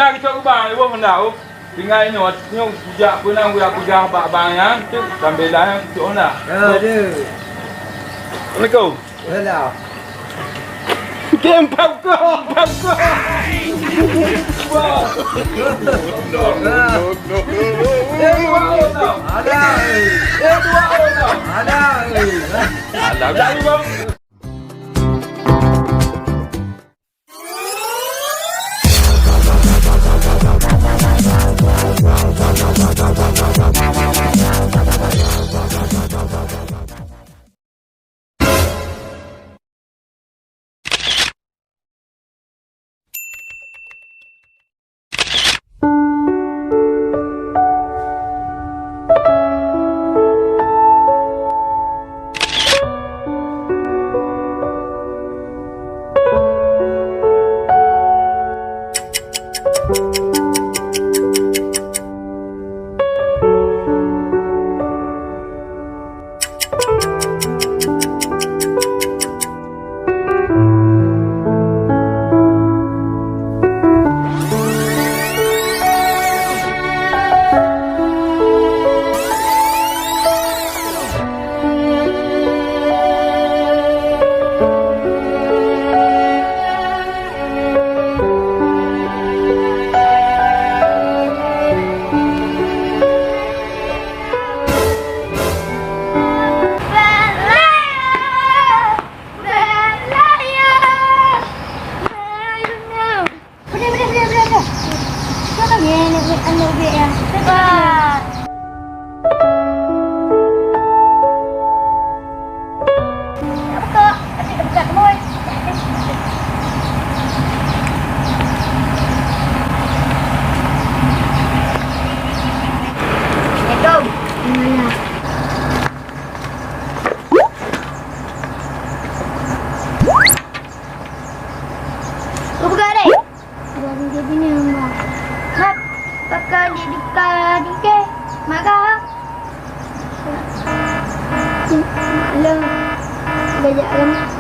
Anda kita ubah ibu mana? Tinggal ni nyok sejak pernah aku dah bang yang tu sambil dah tu ona. Ya ada. Assalamualaikum. Hello. Game popcorn. Wow. No. Ada. Ada bang.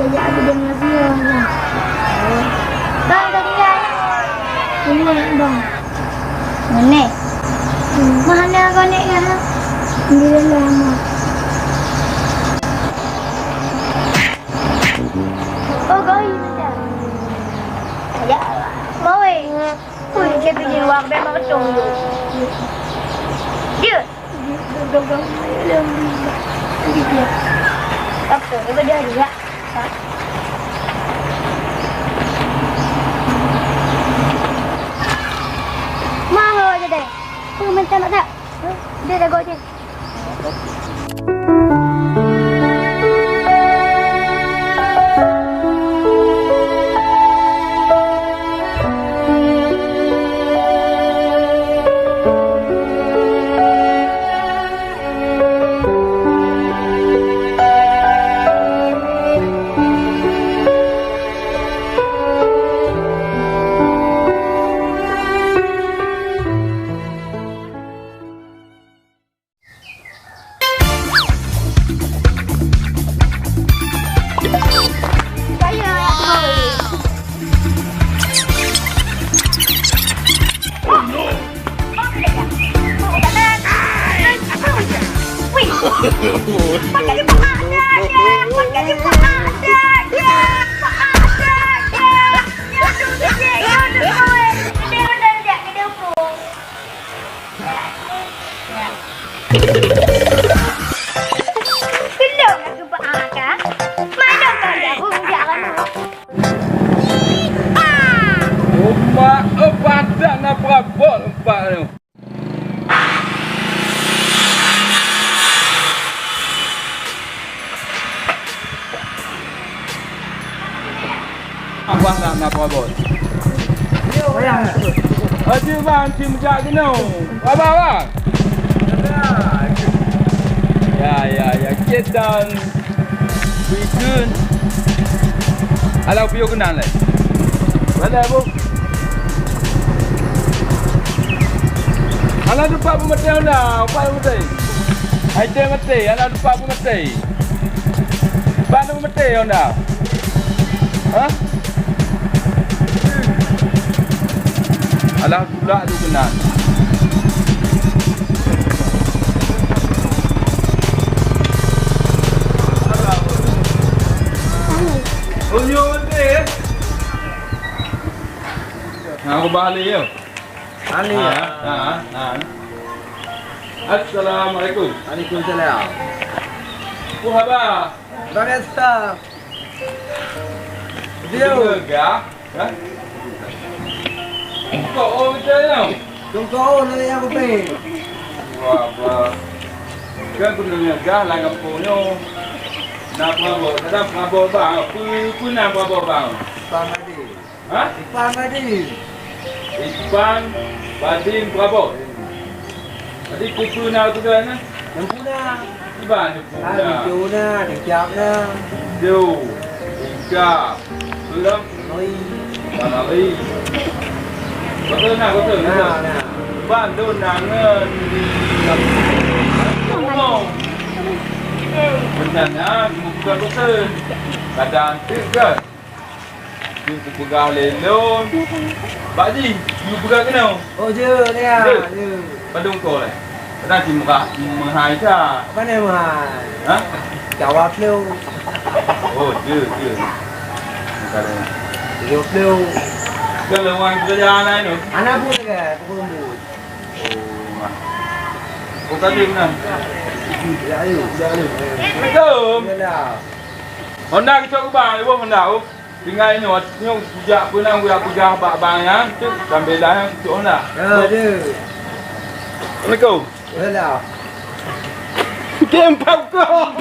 Gajak aku dia Malaysia lah. Bang tadi kan? Ini bang. Mana? Mana kau naik kan? Dia lama. Oh kau ini macam? Ya, mau Ui, dia pergi luar memang betul. Dia. Dong. Dia. Apa? Dia dia dia. Mahal aja deh. Kau minta nak tak? Dia dah go je. Abang nak apa bos? Bayang. Haji bang tim jak kena. Abang. Ya. Kita weekend. Alau piu kenal le. Mana bu? Alau dapat pemetai dah, dapat pemetai. Ada pemetai, alau dapat pemetai. Mana pemetai dah? Ha? Alah pula tu kena. Oh yo deh. Aku balik ya. Ali. Assalamualaikum. Waalaikumsalam. Apa khabar? Biasa. Dia. Gah. Ha? Kau orang macam ni. Tunggu nanti aku pergi. Wah. Kan aku dengar gah lah kampungnya. Nak apa bang? Pun nak apa bang? Ipan tadi. Ha? Ipan tadi. Ipan, Badim, berapa? Tadi kuku nak tu kan? Yang puna. Iban tu pun. Hijau na, hijab na. Hijau, hijab, belum, Oi. tanari. Betul nak betul. Nah. Iban tu nangan. Ngomong. Benarnya bukan betul. Kadang tu kan. Dia pegang lelon. Pak Ji, you pegang kena? Oh je ni ah. Je. Badung kau lah. Dah cuma menghai tak? Mana mah? Ha? Jawab lu. Oh, dia. Bukan. Jawab lu. Kalau orang kerja lain tu. Anak pun dekat, pukul lembut. Oh, tadi mana? Ya ayu. Assalamualaikum. Yalah. Honda kita ke bang, ibu Honda. Tinggal ni, nyok sejak pernah aku pergi bang yang tu sambil lah tu Honda. Ya je. Assalamualaikum. Yalah. Game pau kau.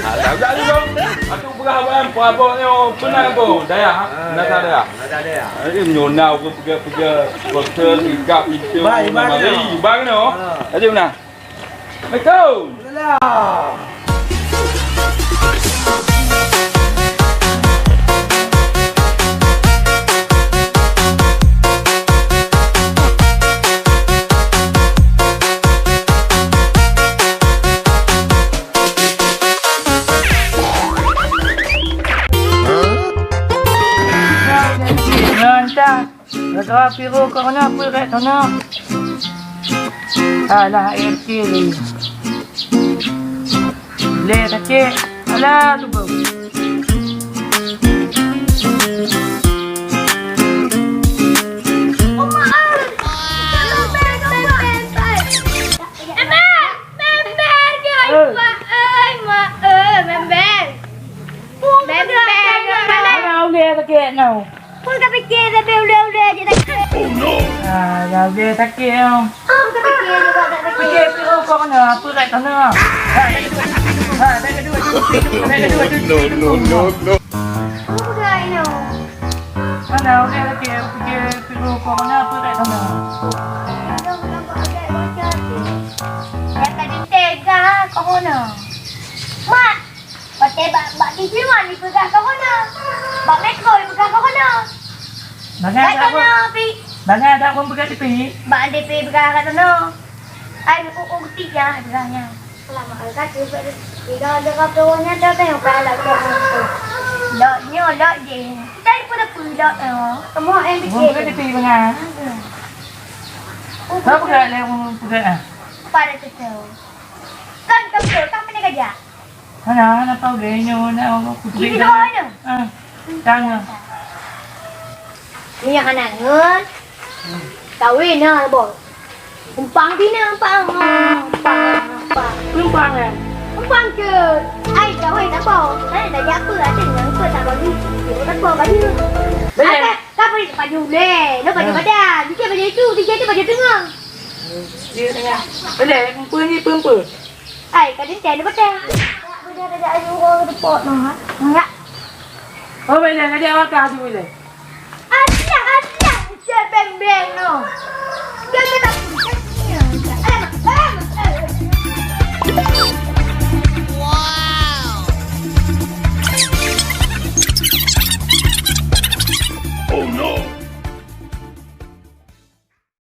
Ada tak ni bang? Aku berapa berapa ni pernah aku daya, nak tak daya? Ini menyonau aku pergi hotel tingkat itu mari bang ni. Tadi mana? Assalamualaikum. Yalah. Nagawa piro ka na, pwede ka na. Alah, air kiri. Le, kaki. Alah, tu bau. Nào. Pun ka fikir dah bel-bel je tak. Oh no. Dah dia takik tau. Pun ka fikir juga tak fikir. Fikir piro kau kena, apa kat sana. Tak kedua. No. Pun ka ini. Mana dia takik fikir piro kau kena, apa kat sana. Ya tadi tega kau kena. Mak. Pakai bak di sini ni pegang kau kena. Bak metro pegang kau kena. Banyak ada pun pegang tepi. Bak DP pegang kat sana. Ai aku ketik ya dengannya. Lama kat tu dia dekat bawahnya dah tengok pala kau. Lok je. Tadi pun dah pulak semua yang Pun fikir. pegang tepi banyak. Kau pegang le pun pegang. Pada tu. Kan kau tak pernah kerja. Mana tahu dia nyo na aku Ini doa ni. Tanya. Ini yang kanan ngun. Kawin na bos. Umpang di na umpang. Lumpang eh. Umpang ke. Ai kawin tak bos. Ai dah apa ada yang apa tak bagi. Tak bos bagi. Tak boleh baju le. Nak baju badan. Dia baju itu, dia tu baju tengah. Dia tengah. Boleh kumpul ni kumpul. Ai kadang cai badan. Dia ada ayu orang depot noh. Enggak. Oh boleh ada awak tu boleh. Ada. Dia beng-beng noh. Dia tak